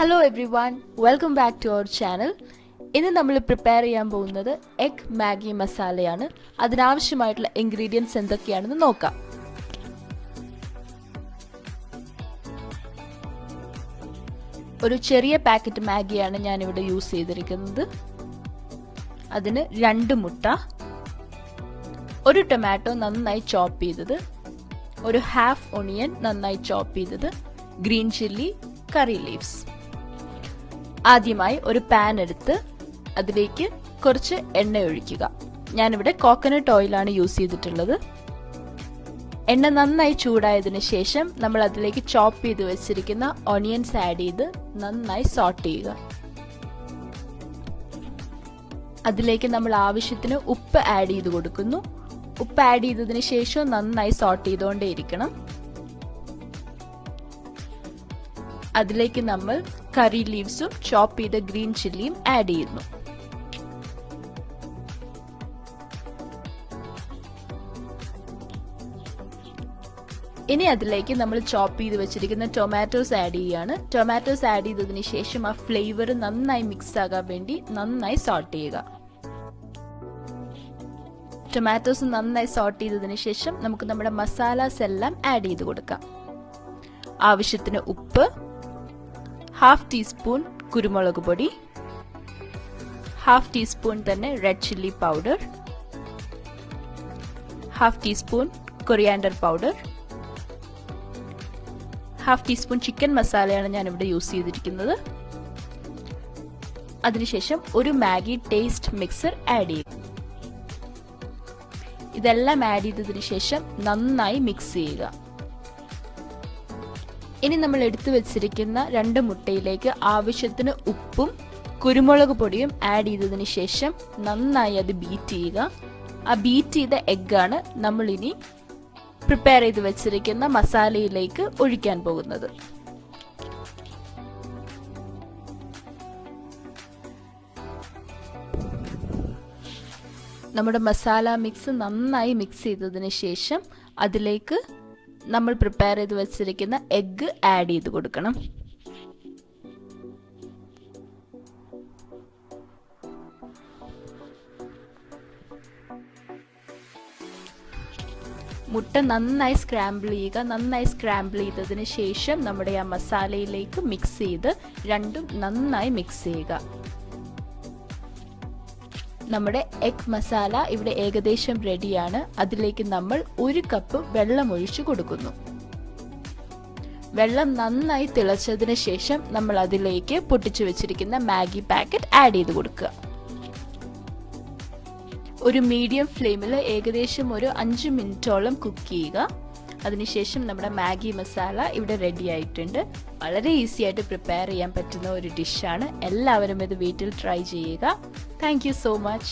Hello everyone, welcome back to our channel. ഇന്ന് നമ്മൾ prepare ചെയ്യാൻ പോകുന്നത് എഗ് മാഗി മസാലയാണ്. അതിനാവശ്യമായിട്ടുള്ള ഇൻഗ്രീഡിയൻസ് എന്തൊക്കെയാണെന്ന് നോക്കാം. ഒരു ചെറിയ പാക്കറ്റ് മാഗിയാണ് ഞാൻ ഇവിടെ യൂസ് ചെയ്തിരിക്കുന്നത്. അതിന് 2 മുട്ട, ഒരു ടൊമാറ്റോ നന്നായി ചോപ്പ് ചെയ്തത്, ഒരു ഹാഫ് ഓണിയൻ നന്നായി ചോപ്പ് ചെയ്തത്, ഗ്രീൻ ചില്ലി, കറി ലീവ്സ്. ആദ്യമായി ഒരു പാൻ എടുത്ത് അതിലേക്ക് കുറച്ച് എണ്ണ ഒഴിക്കുക. ഞാനിവിടെ കോക്കനട്ട് ഓയിലാണ് യൂസ് ചെയ്തിട്ടുള്ളത്. എണ്ണ നന്നായി ചൂടായതിനു ശേഷം നമ്മൾ അതിലേക്ക് ചോപ്പ് ചെയ്ത് വെച്ചിരിക്കുന്ന ഓണിയൻസ് ആഡ് ചെയ്ത് നന്നായി സോട്ട് ചെയ്യുക. അതിലേക്ക് നമ്മൾ ആവശ്യത്തിന് ഉപ്പ് ആഡ് ചെയ്ത് കൊടുക്കുന്നു. ഉപ്പ് ആഡ് ചെയ്തതിന് ശേഷം നന്നായി സോട്ട് ചെയ്തുകൊണ്ടേയിരിക്കണം. അതിലേക്ക് നമ്മൾ കറി ലീവ്സും ചോപ്പ് ചെയ്ത ഗ്രീൻ ചില്ലിയും ആഡ് ചെയ്യുന്നു. ഇനി അതിലേക്ക് നമ്മൾ ചോപ്പ് ചെയ്ത് വെച്ചിരിക്കുന്ന ടൊമാറ്റോസ് ആഡ് ചെയ്യാണ്. ടൊമാറ്റോസ് ആഡ് ചെയ്തതിന് ശേഷം ആ ഫ്ലേവർ നന്നായി മിക്സ് ആകാൻ വേണ്ടി നന്നായി സോട്ട് ചെയ്യുക. ടൊമാറ്റോസ് നന്നായി സോട്ട് ചെയ്തതിന് ശേഷം നമുക്ക് നമ്മുടെ മസാലാസ് എല്ലാം ആഡ് ചെയ്ത് കൊടുക്കാം. ആവശ്യത്തിന് ഉപ്പ്, ഹാഫ് ടീസ്പൂൺ കുരുമുളക് പൊടി, ഹാഫ് ടീസ്പൂൺ തന്നെ red chilli powder, half teaspoon coriander powder, half teaspoon chicken മസാലയാണ് ഞാൻ ഇവിടെ യൂസ് ചെയ്തിരിക്കുന്നത്. അതിനുശേഷം ഒരു മാഗി ടേസ്റ്റ് മിക്സർ ആഡ് ചെയ്യും. ഇതെല്ലാം ആഡ് ചെയ്തതിനു ശേഷം നന്നായി മിക്സ് ചെയ്യുക. ഇനി നമ്മൾ എടുത്തു വെച്ചിരിക്കുന്ന 2 മുട്ടയിലേക്ക് ആവശ്യത്തിന് ഉപ്പും കുരുമുളക് പൊടിയും ആഡ് ചെയ്തതിന് ശേഷം നന്നായി അത് ബീറ്റ് ചെയ്യുക. ആ ബീറ്റ് ചെയ്ത എഗ്ഗാണ് നമ്മൾ ഇനി പ്രിപ്പയർ ചെയ്ത് വെച്ചിരിക്കുന്ന മസാലയിലേക്ക് ഒഴിക്കാൻ പോകുന്നത്. നമ്മുടെ മസാല മിക്സ് നന്നായി മിക്സ് ചെയ്തതിന് ശേഷം അതിലേക്ക് നമ്മൾ പ്രിപ്പയർ ചെയ്ത് വെച്ചിരിക്കുന്ന എഗ്ഗ് ആഡ് ചെയ്ത് കൊടുക്കണം. മുട്ട നന്നായി സ്ക്രാമ്പിൾ ചെയ്യുക. നന്നായി സ്ക്രാമ്പിൾ ചെയ്തതിന് ശേഷം നമ്മുടെ ആ മസാലയിലേക്ക് മിക്സ് ചെയ്ത് രണ്ടും നന്നായി മിക്സ് ചെയ്യുക. നമ്മുടെ എഗ് മസാല ഇവിടെ ഏകദേശം റെഡിയാണ്. അതിലേക്ക് നമ്മൾ 1 കപ്പ് വെള്ളം ഒഴിച്ചു കൊടുക്കുന്നു. വെള്ളം നന്നായി തിളച്ചതിന് ശേഷം നമ്മൾ അതിലേക്ക് പൊട്ടിച്ചു വെച്ചിരിക്കുന്ന മാഗി പാക്കറ്റ് ആഡ് ചെയ്ത് കൊടുക്കുക. ഒരു മീഡിയം ഫ്ലെയിമിൽ ഏകദേശം ഒരു 5 മിനിറ്റോളം കുക്ക് ചെയ്യുക. അതിനുശേഷം നമ്മുടെ മാഗി മസാല ഇവിടെ റെഡി ആയിട്ടുണ്ട്. വളരെ ഈസി ആയിട്ട് പ്രിപ്പയർ ചെയ്യാൻ പറ്റുന്ന ഒരു ഡിഷാണ്. എല്ലാവരും ഇത് വീട്ടിൽ ട്രൈ ചെയ്യുക. Thank you so much.